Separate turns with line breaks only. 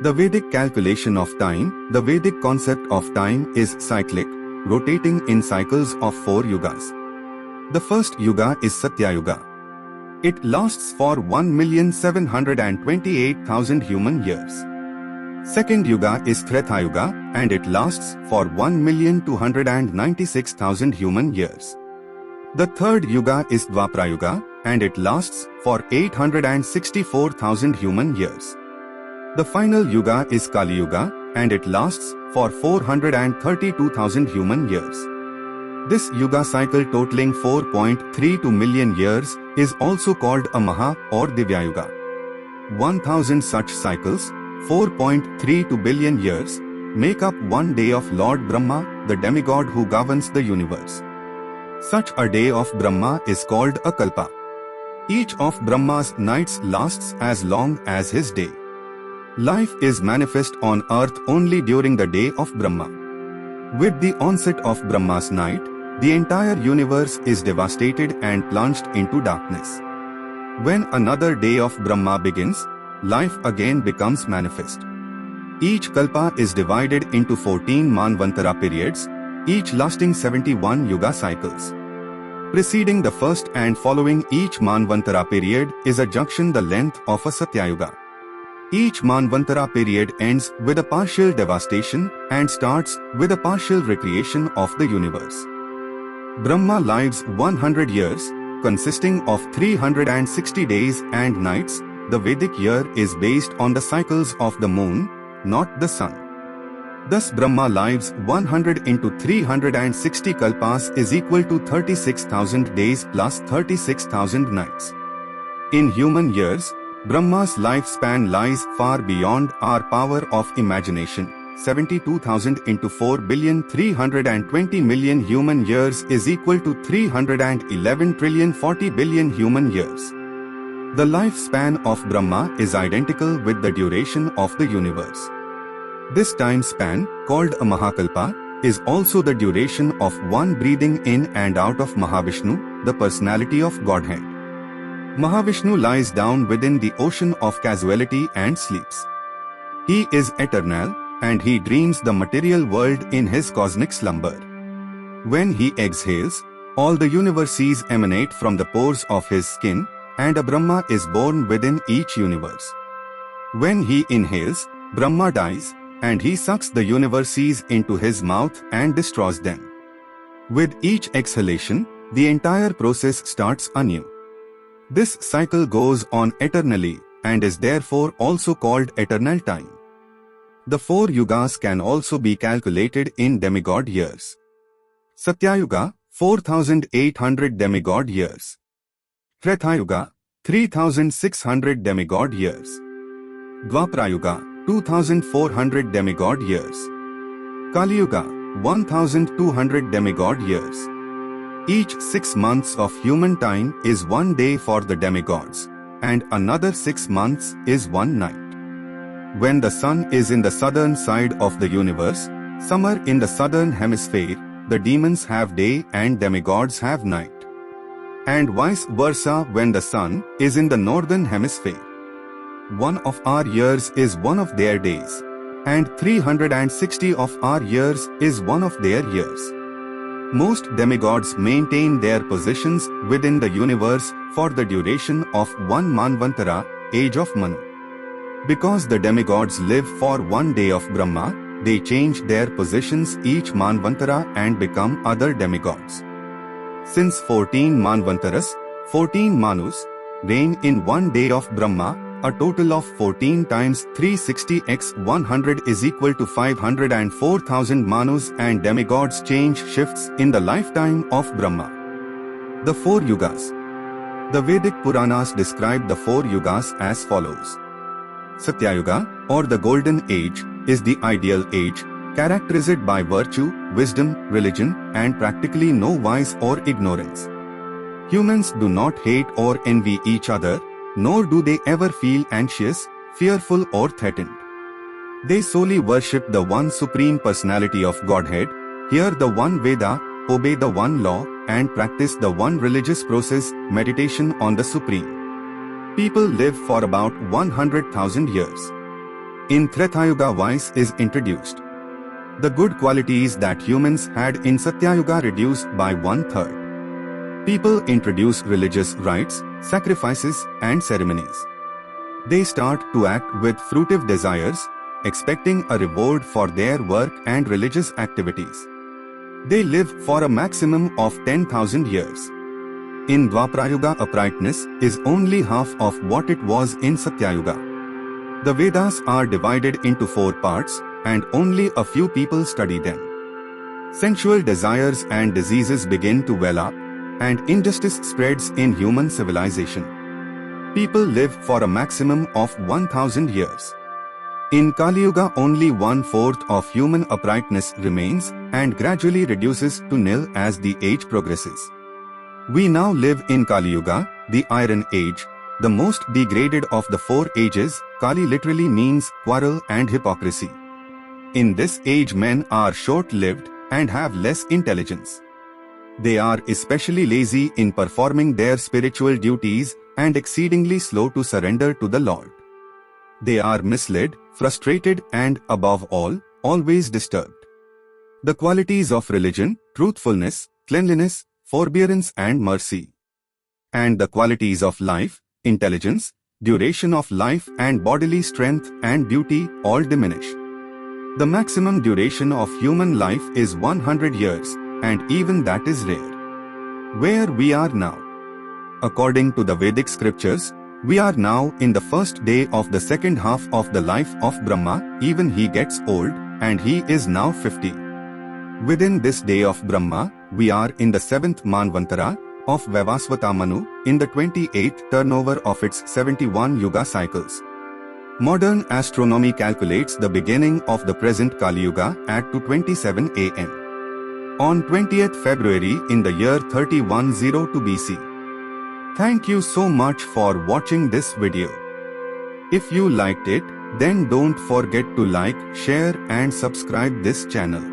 The Vedic calculation of time. The Vedic concept of time is cyclic, rotating in cycles of 4 yugas. The first yuga is Satya-yuga. It lasts for 1,728,000 human years. Second yuga is Treta-yuga, and it lasts for 1,296,000 human years. The third yuga is Dvapara-yuga, and it lasts for 864,000 human years. The final yuga is Kali-yuga, and it lasts for 432,000 human years. This yuga cycle totaling 4.32 million years is also called a maha or divya-yuga. 1,000 such cycles, 4.32 billion years, make up one day of Lord Brahma, the demigod who governs the universe. Such a day of Brahma is called a kalpa. Each of Brahma's nights lasts as long as his day. Life is manifest on earth only during the day of Brahma. With the onset of Brahma's night, the entire universe is devastated and plunged into darkness. When another day of Brahma begins, life again becomes manifest. Each kalpa is divided into 14 manvantara periods, each lasting 71 yuga cycles. Preceding the first and following each manvantara period is a junction the length of a Satya-yuga. Each manvantara period ends with a partial devastation and starts with a partial recreation of the universe. Brahma lives 100 years, consisting of 360 days and nights. The Vedic year is based on the cycles of the moon, not the sun. Thus Brahma lives 100 into 360 kalpas is equal to 36,000 days plus 36,000 nights. In human years, Brahma's lifespan lies far beyond our power of imagination. 72,000 into 4,320,000,000 human years is equal to 311,040,000,000,000 human years. The lifespan of Brahma is identical with the duration of the universe. This time span, called a Mahakalpa, is also the duration of one breathing in and out of Mahavishnu, the personality of Godhead. Mahavishnu lies down within the ocean of causality and sleeps. He is eternal, and he dreams the material world in his cosmic slumber. When he exhales, all the universes emanate from the pores of his skin, and a Brahma is born within each universe. When he inhales, Brahma dies, and he sucks the universes into his mouth and destroys them. With each exhalation, the entire process starts anew. This cycle goes on eternally, and is therefore also called eternal time. The 4 yugas can also be calculated in demigod years. Satya-yuga, 4,800 demigod years. Treta-yuga, 3,600 demigod years. Dvapara-yuga, 2,400 demigod years. Kali-yuga, 1,200 demigod years. Each 6 months of human time is one day for the demigods, and another 6 months is one night. When the sun is in the southern side of the universe, summer in the southern hemisphere, the demons have day and demigods have night. And vice versa when the sun is in the northern hemisphere. One of our years is one of their days, and 360 of our years is one of their years. Most demigods maintain their positions within the universe for the duration of one manvantara, age of Manu. Because the demigods live for one day of Brahma, they change their positions each manvantara and become other demigods. Since 14 manvantaras, 14 manus, reign in one day of Brahma, a total of 14 times 360 x 100 is equal to 504,000 manus, and demigods change shifts in the lifetime of Brahma. The 4 yugas. The Vedic Puranas describe the 4 yugas as follows. Satya-yuga, or the Golden Age, is the ideal age, characterized by virtue, wisdom, religion, and practically no vice or ignorance. Humans do not hate or envy each other, nor do they ever feel anxious, fearful or threatened. They solely worship the one Supreme Personality of Godhead, hear the one Veda, obey the one law, and practice the one religious process, meditation on the Supreme. People live for about 100,000 years. In Treta-yuga, vice is introduced. The good qualities that humans had in Satya-yuga reduced by 1/3. People introduce religious rites, sacrifices, and ceremonies. They start to act with fruitive desires, expecting a reward for their work and religious activities. They live for a maximum of 10,000 years. In Dvapara-yuga, uprightness is only half of what it was in Satya-yuga. The Vedas are divided into 4 parts, and only a few people study them. Sensual desires and diseases begin to well up, and injustice spreads in human civilization. People live for a maximum of 1,000 years. In Kali-yuga, only 1/4 of human uprightness remains and gradually reduces to nil as the age progresses. We now live in Kali-yuga, the Iron Age, the most degraded of the 4 ages. Kali literally means quarrel and hypocrisy. In this age, men are short-lived and have less intelligence. They are especially lazy in performing their spiritual duties and exceedingly slow to surrender to the Lord. They are misled, frustrated, and, above all, always disturbed. The qualities of religion, truthfulness, cleanliness, forbearance, and mercy. And the qualities of life, intelligence, duration of life, and bodily strength and beauty all diminish. The maximum duration of human life is 100 years, and even that is rare. Where we are now. According to the Vedic scriptures, we are now in the first day of the second half of the life of Brahma. Even he gets old, and he is now 50. Within this day of Brahma, we are in the 7th Manvantara of Vaivasvata Manu, in the 28th turnover of its 71 yuga cycles. Modern astronomy calculates the beginning of the present Kali-yuga at 2:27 am. On 20th February in the year 3102 BC. Thank you so much for watching this video. If you liked it, then don't forget to like, share and subscribe this channel.